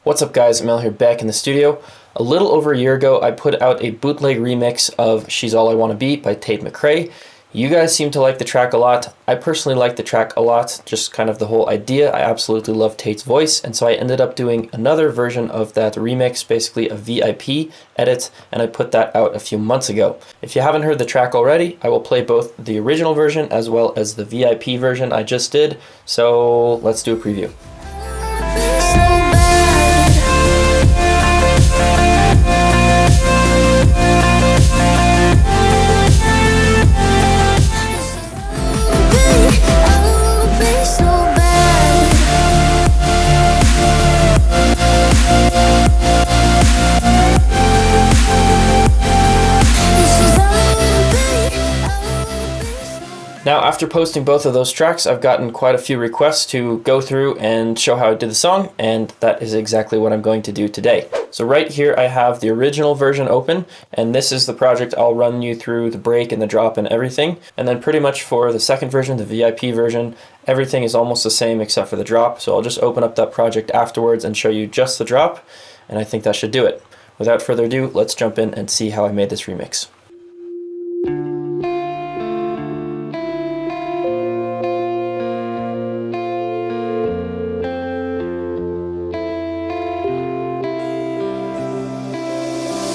What's up guys, Amél here back in the studio. A little over a year ago, I put out a bootleg remix of She's All I Wanna Be by Tate Mcrae. You guys seem to like the track a lot. I personally like the track a lot, just kind of the whole idea. I absolutely love Tate's voice, and so I ended up doing another version of that remix, basically a VIP edit, and I put that out a few months ago. If you haven't heard the track already, I will play both the original version as well as the VIP version I just did, so let's do a preview. Now, after posting both of those tracks, I've gotten quite a few requests to go through and show how I did the song, and that is exactly what I'm going to do today. So right here I have the original version open, and this is the project I'll run you through the break and the drop and everything. And then pretty much for the second version, the VIP version, everything is almost the same except for the drop. So I'll just open up that project afterwards and show you just the drop, and I think that should do it. Without further ado, let's jump in and see how I made this remix.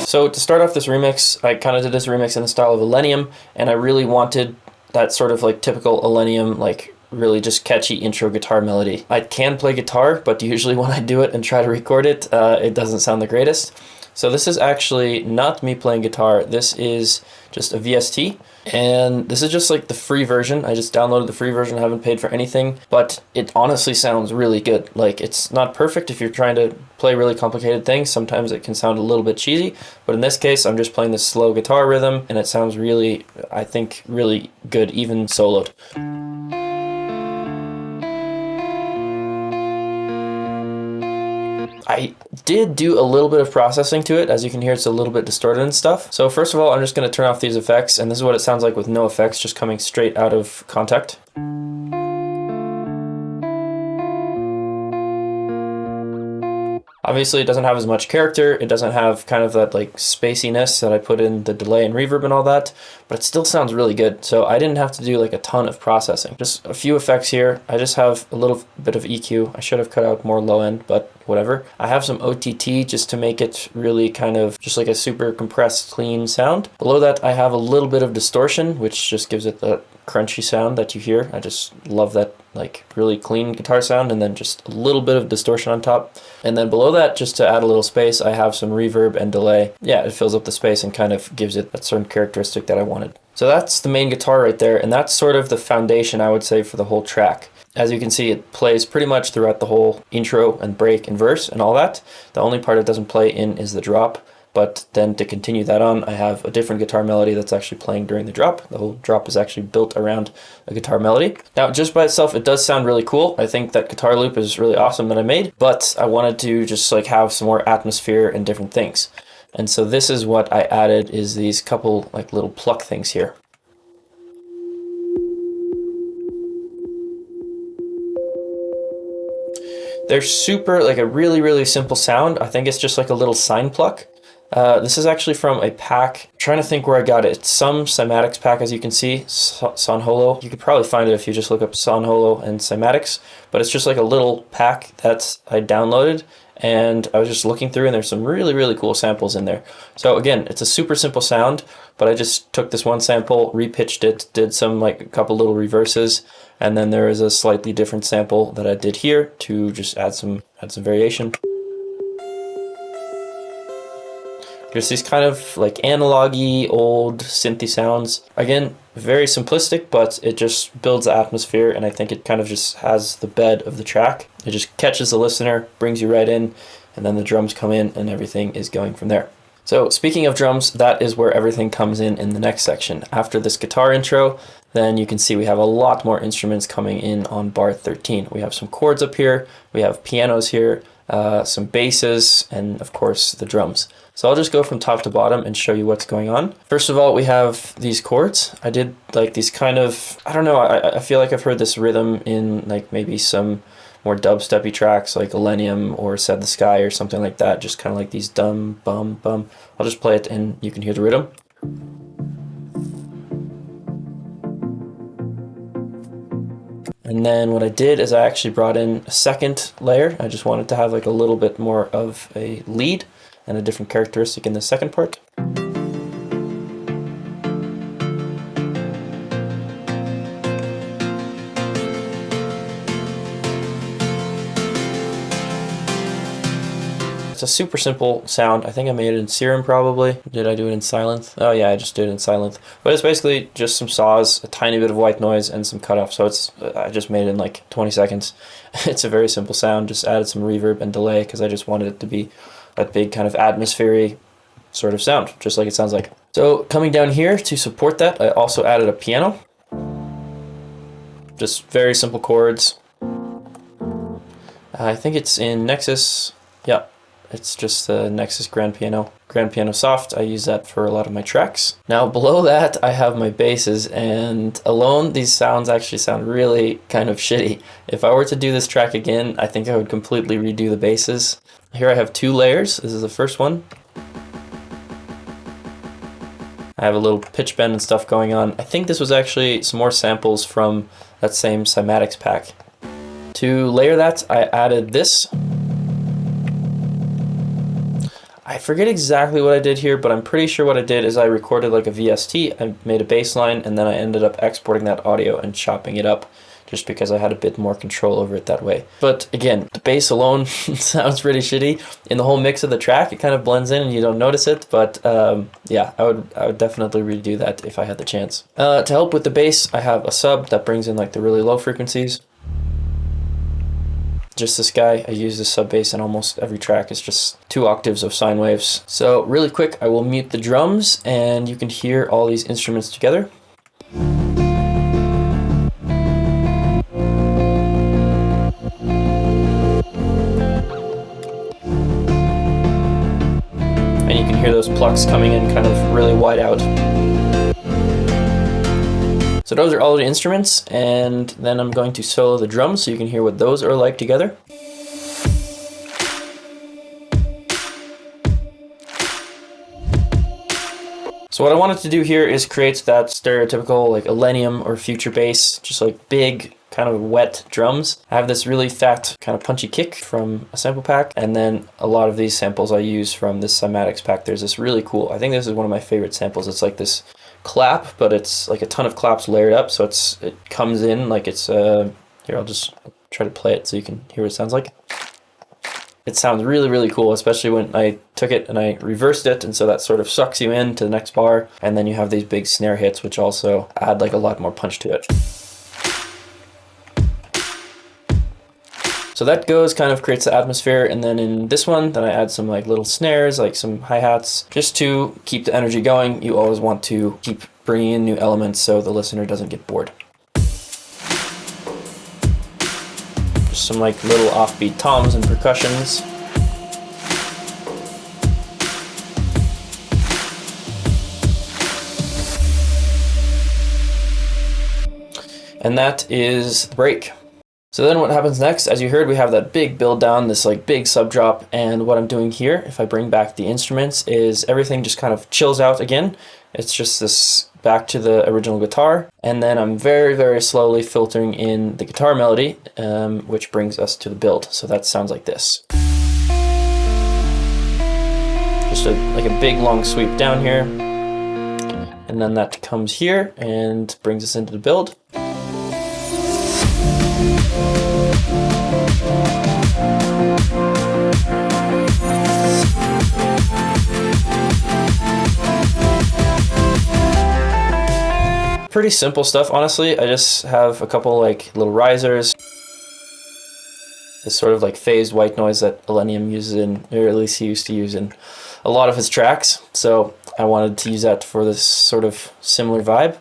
So to start off this remix, I kind of did this remix in the style of Illenium, and I really wanted that sort of like typical Illenium, like really just catchy intro guitar melody. I can play guitar, but usually when I do it and try to record it, it doesn't sound the greatest. So this is actually not me playing guitar, this is just a VST, and this is just like the free version. I just downloaded the free version, I haven't paid for anything, but it honestly sounds really good. Like, it's not perfect if you're trying to play really complicated things, sometimes it can sound a little bit cheesy, but in this case I'm just playing this slow guitar rhythm, and it sounds really, I think, really good, even soloed. I did do a little bit of processing to it. As you can hear, it's a little bit distorted and stuff. So first of all, I'm just going to turn off these effects, and this is what it sounds like with no effects, just coming straight out of Contact. Obviously, it doesn't have as much character, it doesn't have kind of that like spaciness that I put in the delay and reverb and all that, but it still sounds really good. So I didn't have to do like a ton of processing. Just a few effects here. I just have a little bit of EQ. I should have cut out more low end, but whatever. I have some OTT just to make it really kind of just like a super compressed, clean sound. Below that, I have a little bit of distortion, which just gives it that crunchy sound that you hear. I just love that like really clean guitar sound, and then just a little bit of distortion on top. And then below that, just to add a little space, I have some reverb and delay. Yeah, it fills up the space and kind of gives it that certain characteristic that I wanted. So that's the main guitar right there, and that's sort of the foundation, I would say, for the whole track. As you can see, it plays pretty much throughout the whole intro and break and verse and all that. The only part it doesn't play in is the drop. But then to continue that on, I have a different guitar melody that's actually playing during the drop. The whole drop is actually built around a guitar melody. Now, just by itself, it does sound really cool. I think that guitar loop is really awesome that I made, but I wanted to just like have some more atmosphere and different things. And so this is what I added, is these couple like little pluck things here. They're super, like a really, really simple sound. I think it's just like a little sine pluck. This is actually from a pack. I'm trying to think where I got it. It's some cymatics pack, as you can see, Son Holo. You could probably find it if you just look up Son Holo and cymatics, but it's just like a little pack that I downloaded, and I was just looking through, and there's some really, really cool samples in there. So again, it's a super simple sound, but I just took this one sample, repitched it, did some like a couple little reverses, and then there is a slightly different sample that I did here to just add some variation. There's these kind of like analog-y, old synthy sounds. Again, very simplistic, but it just builds the atmosphere, and I think it kind of just has the bed of the track. It just catches the listener, brings you right in, and then the drums come in, and everything is going from there. So speaking of drums, that is where everything comes in the next section. After this guitar intro, then you can see we have a lot more instruments coming in on bar 13. We have some chords up here, we have pianos here, some basses, and of course the drums. So I'll just go from top to bottom and show you what's going on. First of all, we have these chords. I did like these kind of, I don't know, I feel like I've heard this rhythm in like maybe some more dubsteppy tracks like Millennium or Set the Sky or something like that, just kind of like these dum bum bum. I'll just play it and you can hear the rhythm. And then what I did is I actually brought in a second layer. I just wanted to have like a little bit more of a lead and a different characteristic in the second part. It's a super simple sound. I think I made it in Serum probably. Did I do it in Silent? Oh yeah, I just did it in Silent. But it's basically just some saws, a tiny bit of white noise, and some cutoff. So I just made it in like 20 seconds. It's a very simple sound. Just added some reverb and delay because I just wanted it to be that big kind of atmospheric sort of sound, just like it sounds like. So coming down here to support that, I also added a piano. Just very simple chords. I think it's in Nexus. Yeah. It's just the Nexus Grand Piano Soft. I use that for a lot of my tracks. Now below that I have my basses, and alone these sounds actually sound really kind of shitty. If I were to do this track again, I think I would completely redo the basses. Here I have 2 layers. This is the first one. I have a little pitch bend and stuff going on. I think this was actually some more samples from that same cymatics pack. To layer that, I added this. I forget exactly what I did here, but I'm pretty sure what I did is I recorded like a VST, I made a bass line, and then I ended up exporting that audio and chopping it up just because I had a bit more control over it that way. But again, the bass alone sounds pretty shitty. In the whole mix of the track, it kind of blends in and you don't notice it, but yeah, I would definitely redo that if I had the chance. To help with the bass, I have a sub that brings in like the really low frequencies. Just this guy, I use this sub bass in almost every track. It's just 2 octaves of sine waves. So really quick, I will mute the drums and you can hear all these instruments together. And you can hear those plucks coming in kind of really wide out. So those are all the instruments, and then I'm going to solo the drums so you can hear what those are like together. So what I wanted to do here is create that stereotypical like Millennium or Future bass, just like big kind of wet drums. I have this really fat kind of punchy kick from a sample pack, and then a lot of these samples I use from this cymatics pack. There's this really cool, I think this is one of my favorite samples. It's like this clap, but it's like a ton of claps layered up, so it comes in like it's here, I'll just try to play it so you can hear what it sounds like. It sounds really, really cool, especially when I took it and I reversed it, and so that sort of sucks you into the next bar, and then you have these big snare hits which also add like a lot more punch to it. So that goes, kind of creates the atmosphere, and then in this one, then I add some like little snares, like some hi-hats, just to keep the energy going. You always want to keep bringing in new elements so the listener doesn't get bored. Just some like little offbeat toms and percussions. And that is the break. So then what happens next, as you heard, we have that big build down, this like big sub drop, and what I'm doing here, if I bring back the instruments, is everything just kind of chills out again. It's just this back to the original guitar, and then I'm very, very slowly filtering in the guitar melody, which brings us to the build. So that sounds like this. Just like a big long sweep down here, and then that comes here and brings us into the build. Pretty simple stuff, honestly. I just have a couple like little risers. This sort of like phased white noise that Millennium uses in, or at least he used to use in a lot of his tracks. So I wanted to use that for this sort of similar vibe.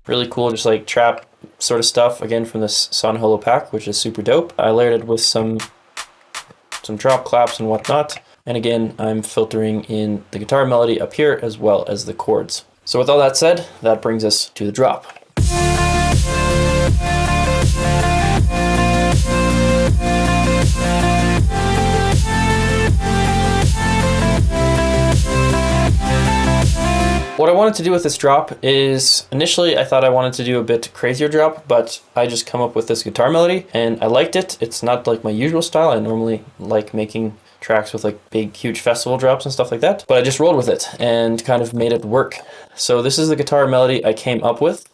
Really cool, just like trap sort of stuff, again from this Son Holo pack, which is super dope. I layered it with some drop claps and whatnot. And again, I'm filtering in the guitar melody up here as well as the chords. So with all that said, that brings us to the drop. what I wanted to do with this drop is, initially I thought I wanted to do a bit crazier drop, but I just come up with this guitar melody and I liked it. It's not like my usual style. I normally like making tracks with like big, huge festival drops and stuff like that, but I just rolled with it and kind of made it work. So this is the guitar melody I came up with.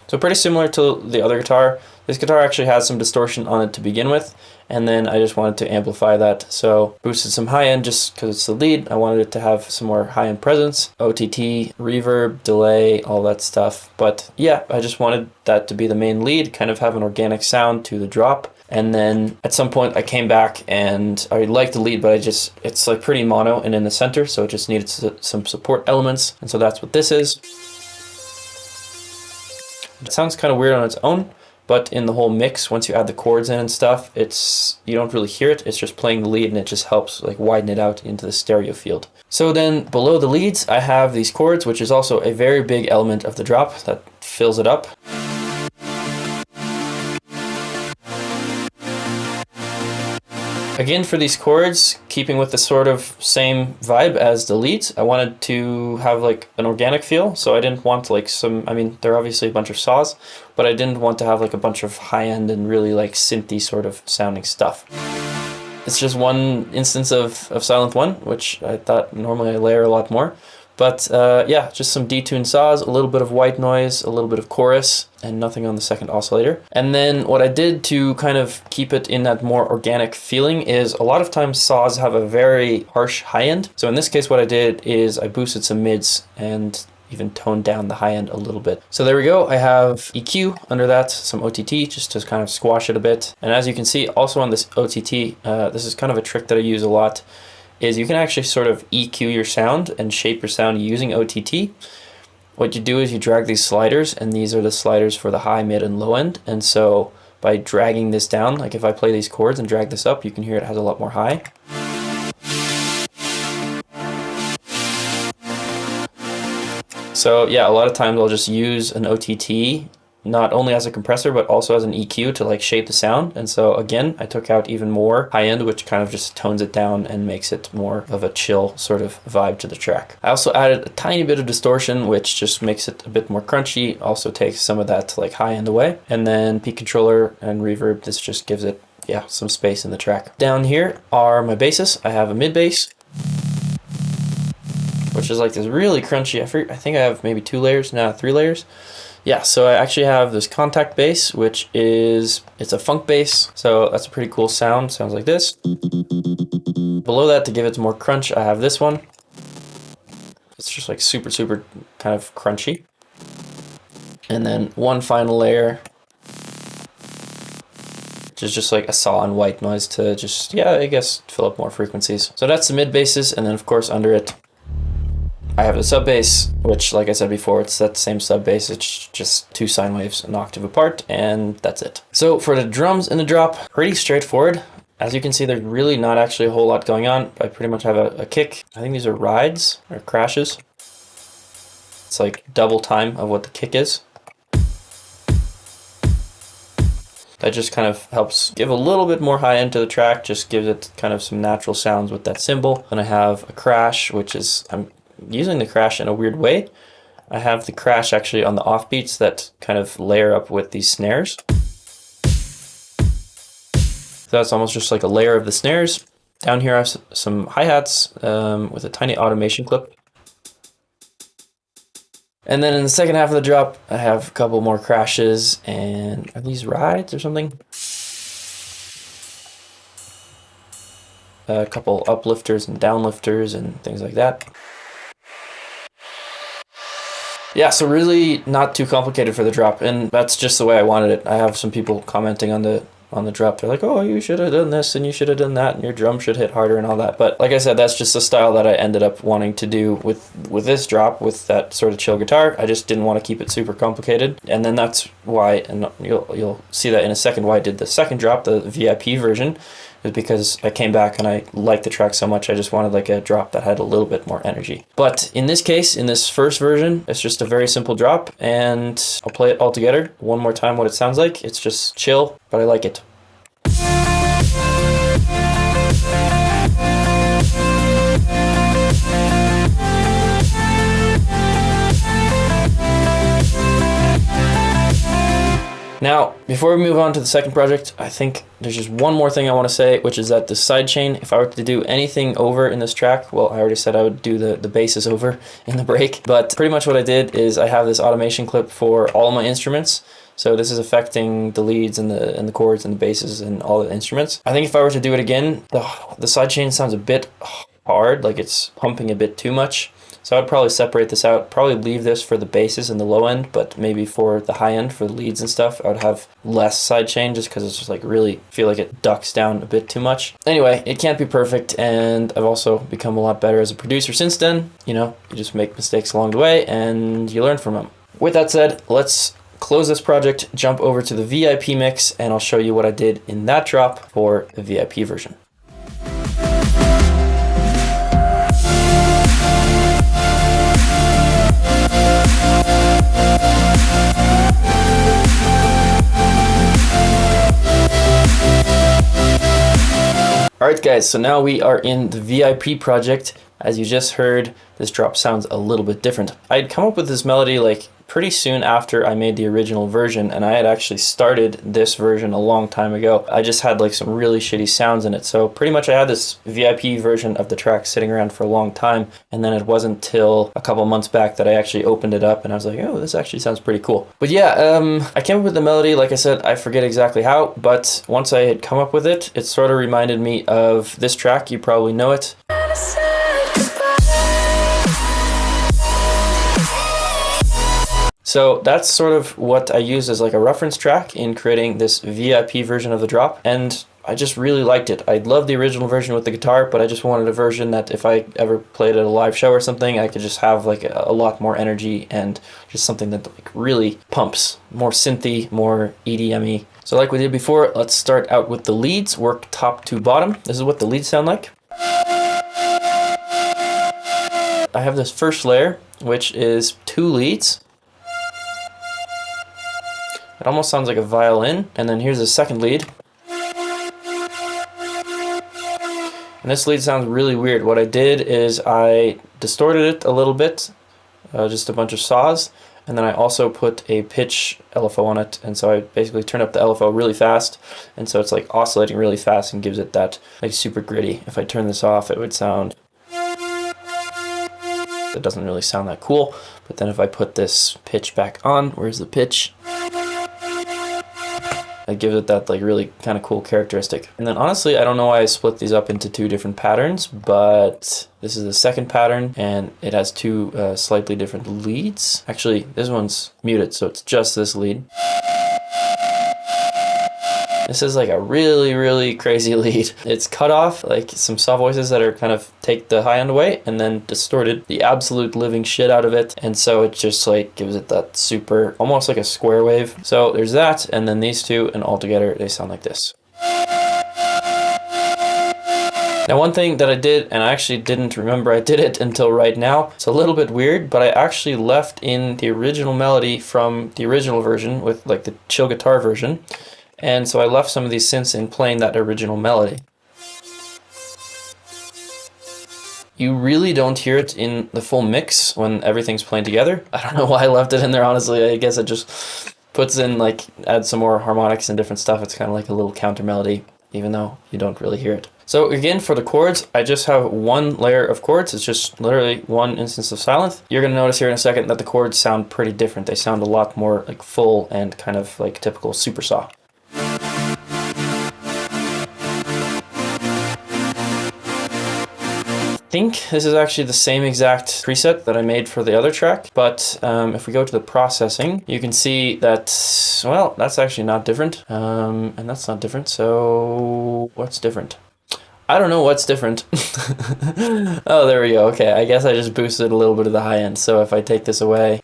So pretty similar to the other guitar. This guitar actually has some distortion on it to begin with, and then I just wanted to amplify that. So boosted some high end just because it's the lead. I wanted it to have some more high end presence, OTT, reverb, delay, all that stuff. But yeah, I just wanted that to be the main lead, kind of have an organic sound to the drop. And then at some point I came back and I liked the lead, but it's like pretty mono and in the center, so it just needed some support elements. And so that's what this is. It sounds kind of weird on its own, but in the whole mix, once you add the chords in and stuff, you don't really hear it. It's just playing the lead and it just helps like widen it out into the stereo field. So then below the leads, I have these chords, which is also a very big element of the drop that fills it up. Again, for these chords, keeping with the sort of same vibe as the leads, I wanted to have like an organic feel. So I didn't want like there are obviously a bunch of saws, but I didn't want to have like a bunch of high-end and really like synthy sort of sounding stuff. It's just one instance of Silent One, which I thought normally I layer a lot more. But yeah, just some detuned saws, a little bit of white noise, a little bit of chorus, and nothing on the second oscillator. And then what I did to kind of keep it in that more organic feeling is a lot of times saws have a very harsh high end. So in this case, what I did is I boosted some mids and even toned down the high end a little bit. So there we go. I have EQ under that, some OTT just to kind of squash it a bit. And as you can see, also on this OTT, this is kind of a trick that I use a lot, is you can actually sort of EQ your sound and shape your sound using OTT. What you do is you drag these sliders, and these are the sliders for the high, mid, and low end. And so by dragging this down, like if I play these chords and drag this up, you can hear it has a lot more high. So yeah, a lot of times I'll just use an OTT not only as a compressor, but also as an EQ to like shape the sound. And so again, I took out even more high end, which kind of just tones it down and makes it more of a chill sort of vibe to the track. I also added a tiny bit of distortion, which just makes it a bit more crunchy, also takes some of that like high end away. And then peak controller and reverb, this just gives it, yeah, some space in the track. Down here are my basses. I have a mid bass, which is like this really crunchy. I think I have maybe 3 layers. Yeah, so I actually have this contact bass, which is, it's a funk bass. So that's a pretty cool sound. Sounds like this. Below that, to give it more crunch, I have this one. It's just like super, super kind of crunchy. And then one final layer, which is just like a saw and white noise to just, yeah, I guess fill up more frequencies. So that's the mid basses. And then of course under it, I have the sub bass, which like I said before, it's that same sub bass. It's just 2 sine waves an octave apart, and that's it. So for the drums in the drop, pretty straightforward. As you can see, there's really not actually a whole lot going on. I pretty much have a kick. I think these are rides or crashes. It's like double time of what the kick is. That just kind of helps give a little bit more high end to the track, just gives it kind of some natural sounds with that cymbal. Then I have a crash, which is, I'm using the crash in a weird way. I have the crash actually on the offbeats that kind of layer up with these snares. So that's almost just like a layer of the snares. Down here I have some hi-hats with a tiny automation clip. And then in the second half of the drop, I have a couple more crashes, and are these rides or something? A couple uplifters and downlifters and things like that. Yeah, so really not too complicated for the drop, and that's just the way I wanted it. I have some people commenting on the drop. They're like, oh, you should have done this and you should have done that and your drum should hit harder and all that. But like I said, that's just the style that I ended up wanting to do with this drop, with that sort of chill guitar. I just didn't want to keep it super complicated. And then that's why, and you'll see that in a second, why I did the second drop, the VIP version, is because I came back and I liked the track so much. I just wanted like a drop that had a little bit more energy. But in this case, in this first version, it's just a very simple drop, and I'll play it all together one more time what it sounds like. It's just chill, but I like it. Now, before we move on to the second project, I think there's just one more thing I want to say, which is that the sidechain, if I were to do anything over in this track, well, I already said I would do the basses over in the break, but pretty much what I did is I have this automation clip for all my instruments. So this is affecting the leads and the chords and the basses and all the instruments. I think if I were to do it again, the sidechain sounds a bit hard, like it's pumping a bit too much. So I'd probably separate this out, probably leave this for the basses and the low end, but maybe for the high end, for the leads and stuff, I would have less sidechain just because it's just like really feel like it ducks down a bit too much. Anyway, it can't be perfect, and I've also become a lot better as a producer since then. You know, you just make mistakes along the way and you learn from them. With that said, let's close this project, jump over to the VIP mix, and I'll show you what I did in that drop for the VIP version. Alright guys, so now we are in the VIP project. As you just heard, this drop sounds a little bit different. I'd come up with this melody like pretty soon after I made the original version, and I had actually started this version a long time ago. I just had like some really shitty sounds in it, so pretty much I had this VIP version of the track sitting around for a long time, and then it wasn't till a couple months back that I actually opened it up and I was like, oh, this actually sounds pretty cool. But yeah, I came up with the melody, like I said, I forget exactly how, but once I had come up with it, it sort of reminded me of this track. You probably know it. So that's sort of what I used as like a reference track in creating this VIP version of the drop, and I just really liked it. I love the original version with the guitar, but I just wanted a version that if I ever played at a live show or something, I could just have like a lot more energy and just something that like really pumps, more synthy, more EDM-y. So like we did before, let's start out with the leads, work top to bottom. This is what the leads sound like. I have this first layer, which is 2 leads. It almost sounds like a violin, and then here's the second lead. And this lead sounds really weird. What I did is I distorted it a little bit, just a bunch of saws, and then I also put a pitch LFO on it, and so I basically turned up the LFO really fast, and so it's like oscillating really fast and gives it that like super gritty. If I turn this off, it would sound... It doesn't really sound that cool, but then if I put this pitch back on, where's the pitch? It gives it that like really kind of cool characteristic. And then honestly, I don't know why I split these up into 2 different patterns, but this is the second pattern and it has 2 slightly different leads. Actually, this one's muted, so it's just this lead. This is like a really, really crazy lead. It's cut off, like some saw voices that are kind of take the high end away and then distorted the absolute living shit out of it. And so it just like gives it that super, almost like a square wave. So there's that, and then these 2, and all together they sound like this. Now one thing that I did, and I actually didn't remember I did it until right now, it's a little bit weird, but I actually left in the original melody from the original version with like the chill guitar version. And so I left some of these synths in playing that original melody. You really don't hear it in the full mix when everything's playing together. I don't know why I left it in there, honestly. I guess it just puts in like, adds some more harmonics and different stuff. It's kind of like a little counter melody, even though you don't really hear it. So again, for the chords, I just have 1 layer of chords. It's just literally 1 instance of silent. You're gonna notice here in a second that the chords sound pretty different. They sound a lot more like full and kind of like typical super saw. I think this is actually the same exact preset that I made for the other track, but if we go to the processing, you can see that, well, that's actually not different, and that's not different, so what's different? I don't know what's different. Oh, there we go. Okay, I guess I just boosted a little bit of the high end, so if I take this away,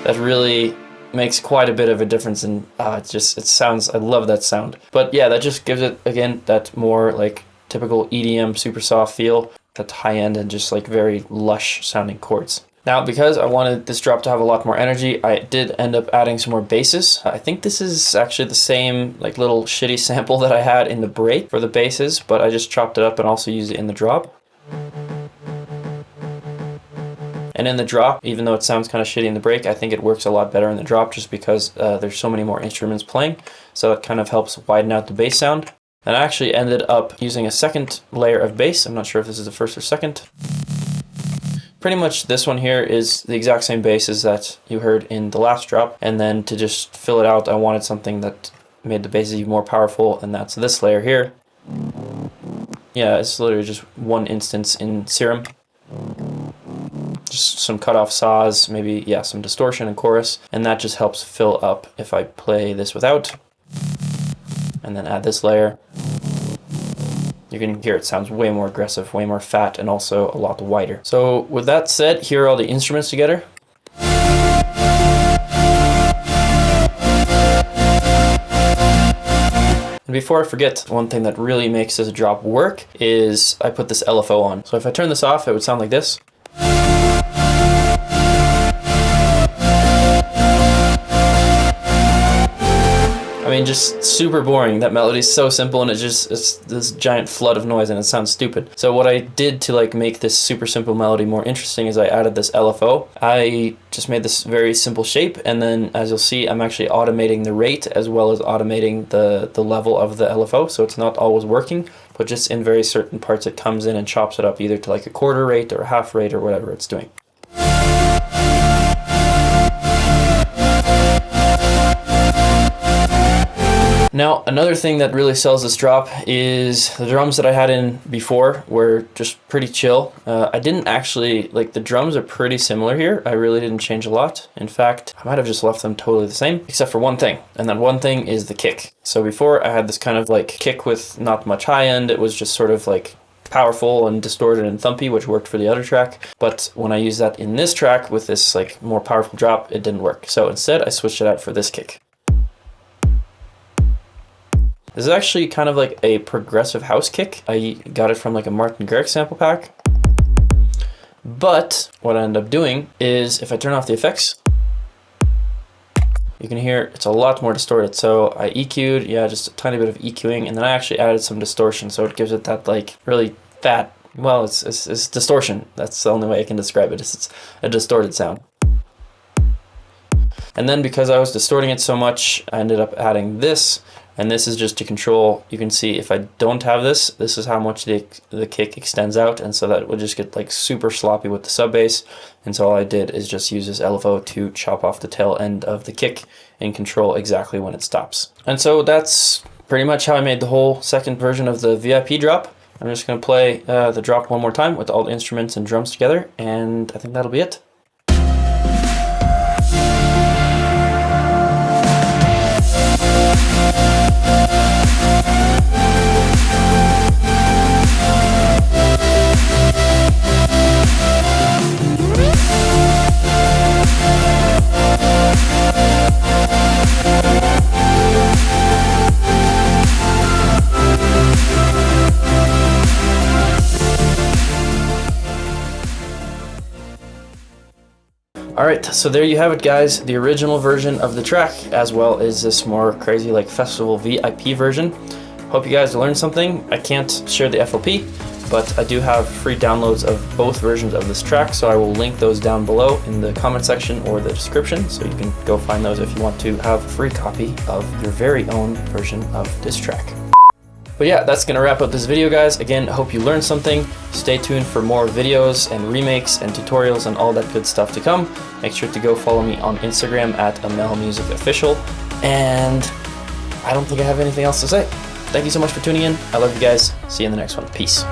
that really makes quite a bit of a difference, and it sounds, I love that sound. But yeah, that just gives it, again, that more like typical EDM super soft feel, that high end and just like very lush sounding chords. Now, because I wanted this drop to have a lot more energy, I did end up adding some more basses. I think this is actually the same like little shitty sample that I had in the break for the basses, but I just chopped it up and also used it in the drop. And in the drop, even though it sounds kind of shitty in the break, I think it works a lot better in the drop just because there's so many more instruments playing. So it kind of helps widen out the bass sound. And I actually ended up using a second layer of bass. I'm not sure if this is the first or second. Pretty much this one here is the exact same bass as that you heard in the last drop. And then to just fill it out, I wanted something that made the bass even more powerful, and that's this layer here. Yeah, it's literally just one instance in Serum. Just some cutoff saws, maybe, yeah, some distortion and chorus, and that just helps fill up if I play this without. And then add this layer. You can hear it sounds way more aggressive, way more fat, and also a lot wider. So with that said, here are all the instruments together. And before I forget, one thing that really makes this drop work is I put this LFO on. So if I turn this off, it would sound like this. I mean, just super boring. That melody is so simple, and it's this giant flood of noise, and it sounds stupid. So what I did to like make this super simple melody more interesting is I added this LFO. I just made this very simple shape, and then as you'll see, I'm actually automating the rate as well as automating the level of the LFO. So it's not always working, but just in very certain parts it comes in and chops it up either to like a quarter rate or a half rate or whatever it's doing. Now, another thing that really sells this drop is the drums that I had in before were just pretty chill. I didn't actually, like, the drums are pretty similar here. I really didn't change a lot. In fact, I might have just left them totally the same, except for one thing. And that one thing is the kick. So before I had this kind of like kick with not much high end. It was just sort of like powerful and distorted and thumpy, which worked for the other track. But when I used that in this track with this like more powerful drop, it didn't work. So instead I switched it out for this kick. This is actually kind of like a progressive house kick. I got it from like a Martin Garrix sample pack. But what I end up doing is if I turn off the effects, you can hear it's a lot more distorted. So I EQ'd, yeah, just a tiny bit of EQing, and then I actually added some distortion. So it gives it that like really fat, well, it's distortion. That's the only way I can describe it. It's a distorted sound. And then because I was distorting it so much, I ended up adding this. And this is just to control. You can see if I don't have this, this is how much the kick extends out, and so that would just get like super sloppy with the sub bass. And so all I did is just use this LFO to chop off the tail end of the kick and control exactly when it stops. And so that's pretty much how I made the whole second version of the VIP drop. I'm just going to play the drop one more time with all the instruments and drums together, and I think that'll be it. Alright, so there you have it guys, the original version of the track, as well as this more crazy like festival VIP version. Hope you guys learned something. I can't share the FLP, but I do have free downloads of both versions of this track, so I will link those down below in the comment section or the description, so you can go find those if you want to have a free copy of your very own version of this track. But yeah, that's gonna wrap up this video guys. Again, I hope you learned something. Stay tuned for more videos and remakes and tutorials and all that good stuff to come. Make sure to go follow me on Instagram at Amél Music Official. And I don't think I have anything else to say. Thank you so much for tuning in. I love you guys. See you in the next one. Peace.